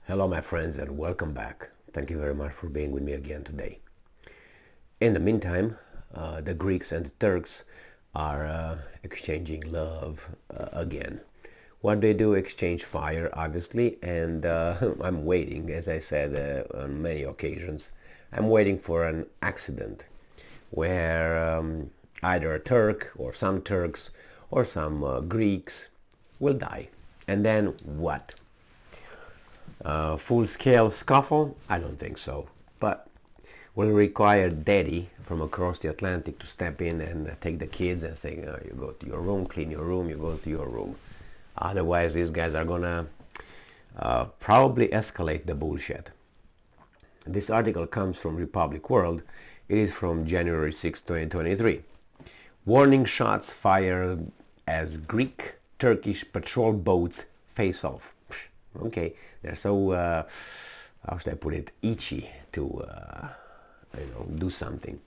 Hello my friends and welcome back. Thank you very much for being with me again today. In the meantime, the Greeks and the Turks are exchanging love again. What they do, exchange fire obviously, and I'm waiting, as I said on many occasions, I'm waiting for an accident where either a Turk or some Turks or some Greeks will die. And then what? Full-scale scuffle? I don't think so. But will require daddy from across the Atlantic to step in and take the kids and say, you go to your room, clean your room, you go to your room. Otherwise, these guys are gonna probably escalate the bullshit. This article comes from Republic World. It is from January 6, 2023. Warning shots fired as Greek-Turkish patrol boats face off. Okay, they're so, how should I put it, itchy to do something.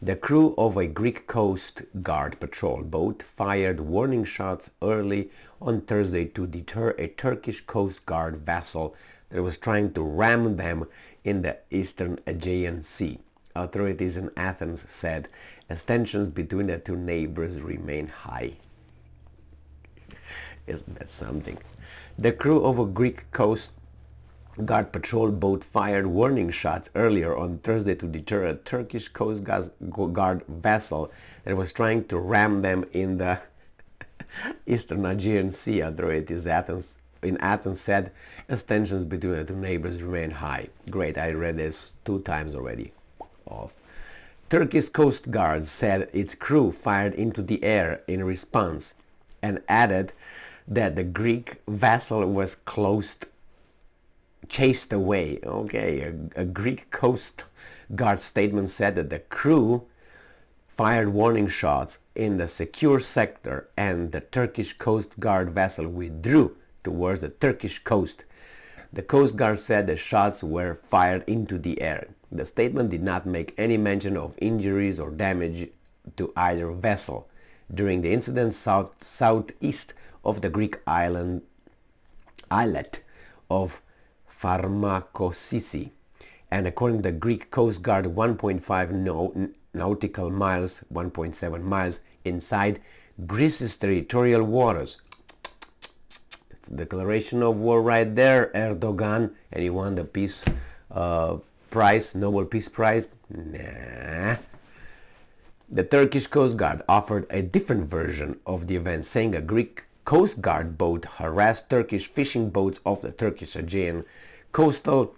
The crew of a Greek Coast Guard patrol boat fired warning shots early on Thursday to deter a Turkish Coast Guard vessel that was trying to ram them in the eastern Aegean Sea. Authorities in Athens said as tensions between the two neighbors remain high. Isn't that something? The crew of a Greek Coast Guard patrol boat fired warning shots earlier on Thursday to deter a Turkish Coast Guard vessel that was trying to ram them in the eastern Aegean Sea. Authorities in Athens said as tensions between the two neighbors remain high. Great, I read this 2 times already. Off. Turkish Coast Guard said its crew fired into the air in response and added that the Greek vessel was chased away. Okay, a Greek Coast Guard statement said that the crew fired warning shots in the secure sector and the Turkish Coast Guard vessel withdrew towards the Turkish coast. The Coast Guard said the shots were fired into the air. The statement did not make any mention of injuries or damage to either vessel. During the incident southeast of the Greek islet of Pharmakoussisi, and according to the Greek Coast Guard, 1.5 nautical miles, 1.7 miles inside Greece's territorial waters. That's a declaration of war right there, Erdogan, and he won the peace prize, Nobel Peace Prize. Nah. The Turkish Coast Guard offered a different version of the event, saying a Greek Coast Guard boat harassed Turkish fishing boats off the Turkish Aegean coastal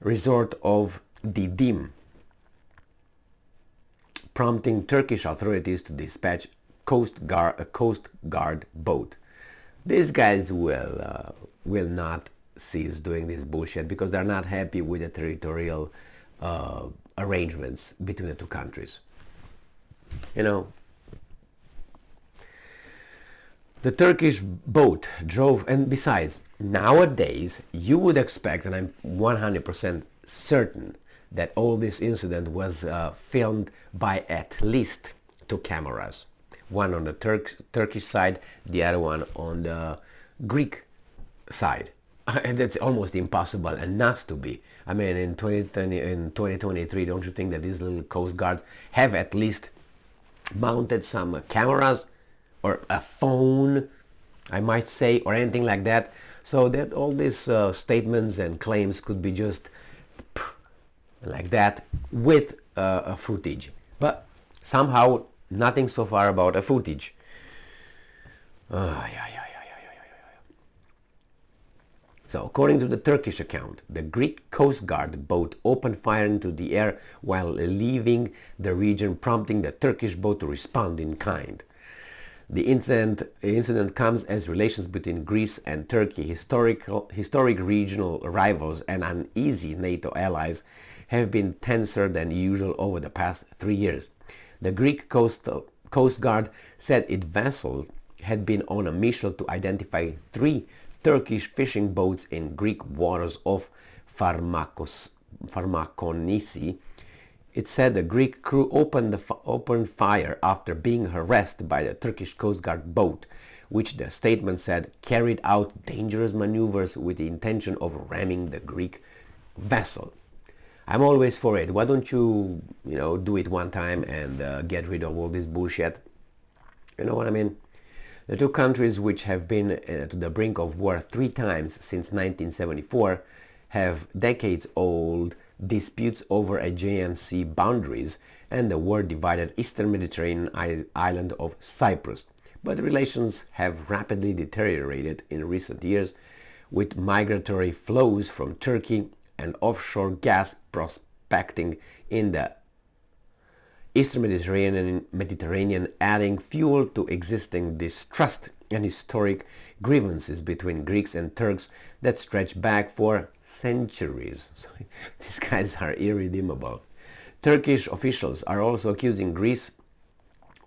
resort of Didim, prompting Turkish authorities to dispatch a Coast Guard boat. These guys will not cease doing this bullshit because they're not happy with the territorial arrangements between the two countries. You know, the Turkish boat drove, and besides, nowadays you would expect, and I'm 100% certain, that all this incident was filmed by at least 2 cameras. One on the Turkish side, the other one on the Greek side. And that's almost impossible and not to be. I mean, in 2023, don't you think that these little Coast Guards have at least mounted some cameras or a phone, I might say, or anything like that, so that all these statements and claims could be just like that with a footage. But somehow nothing so far about a footage. So according to the Turkish account, the Greek Coast Guard boat opened fire into the air while leaving the region, prompting the Turkish boat to respond in kind. The incident comes as relations between Greece and Turkey, historic regional rivals and uneasy NATO allies, have been tenser than usual over the past 3 years. The Greek Coast Guard said its vessel had been on a mission to identify 3 Turkish fishing boats in Greek waters off Pharmakoussisi. It said the Greek crew opened fire after being harassed by the Turkish Coast Guard boat, which the statement said carried out dangerous maneuvers with the intention of ramming the Greek vessel. I'm always for it. Why don't you, do it one time and get rid of all this bullshit? You know what I mean? The two countries, which have been to the brink of war 3 times since 1974, have decades-old disputes over Aegean Sea boundaries and the war-divided eastern Mediterranean island of Cyprus. But relations have rapidly deteriorated in recent years, with migratory flows from Turkey and offshore gas prospecting in the Eastern Mediterranean adding fuel to existing distrust and historic grievances between Greeks and Turks that stretch back for centuries. So, these guys are irredeemable. Turkish officials are also accusing Greece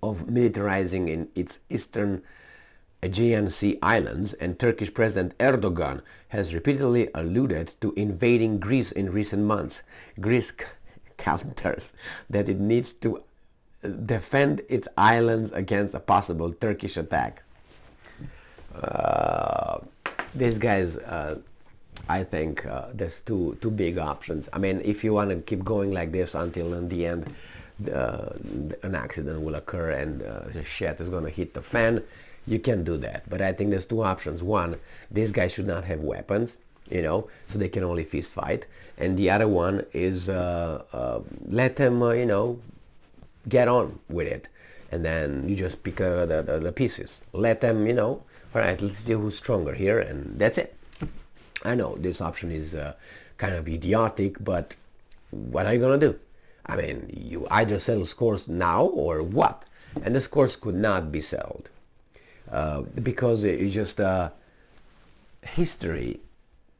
of militarizing in its eastern Aegean Sea islands, and Turkish President Erdogan has repeatedly alluded to invading Greece in recent months. Greece counters that it needs to defend its islands against a possible Turkish attack. These guys, I think there's two big options. I mean, if you want to keep going like this until in the end an accident will occur and the shit is going to hit the fan, you can do that. But I think there's 2 options. One, these guys should not have weapons, so they can only fist fight. And the other one is let them, get on with it. And then you just pick the pieces. Let them, all right, let's see who's stronger here, and that's it. I know this option is kind of idiotic, but what are you going to do? I mean, you either settle scores now or what? And the scores could not be settled. Because it's just history.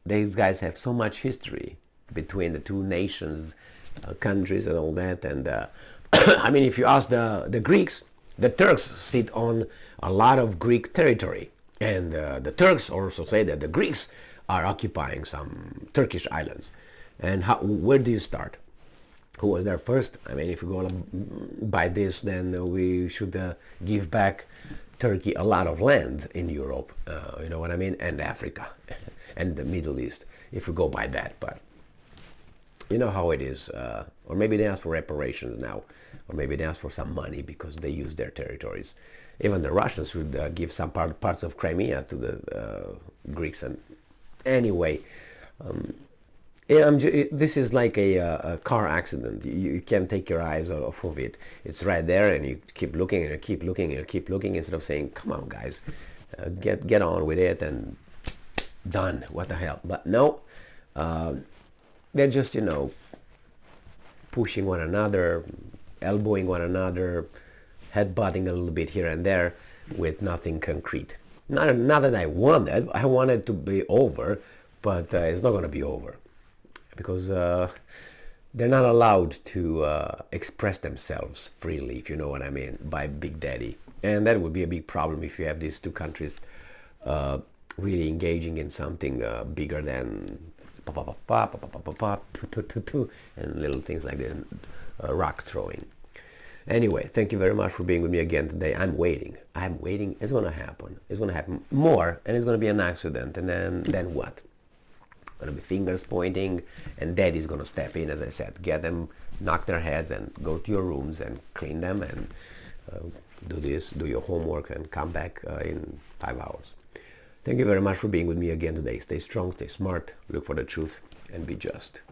These guys have so much history between the two nations, countries and all that. And I mean, if you ask the Greeks, the Turks sit on a lot of Greek territory. And the Turks also say that the Greeks are occupying some Turkish islands. And where do you start? Who was there first? I mean, if you go by this, then we should give back Turkey a lot of land in Europe, you know what I mean, and Africa and the Middle East, if we go by that. But you know how it is. Or maybe they ask for reparations now, or maybe they ask for some money because they use their territories. Even the Russians should give some parts of Crimea to the Greeks. And anyway, this is like a car accident. You can't take your eyes off of it. It's right there, and you keep looking and you keep looking and you keep looking instead of saying, "Come on, guys, get on with it and done." What the hell? But no, they're just pushing one another, elbowing one another, headbutting a little bit here and there with nothing concrete. Not that I wanted. I wanted to be over, but it's not going to be over. Because they're not allowed to express themselves freely, if you know what I mean, by Big Daddy. And that would be a big problem if you have these two countries really engaging in something bigger than and little things like that, rock throwing. Anyway, thank you very much for being with me again today. I'm waiting. It's going to happen. It's going to happen more, and it's going to be an accident. And then what? Going to be fingers pointing, and Daddy's going to step in, as I said, get them, knock their heads, and go to your rooms and clean them and do your homework, and come back in 5 hours. Thank you very much for being with me again today. Stay strong, stay smart, look for the truth, and be just.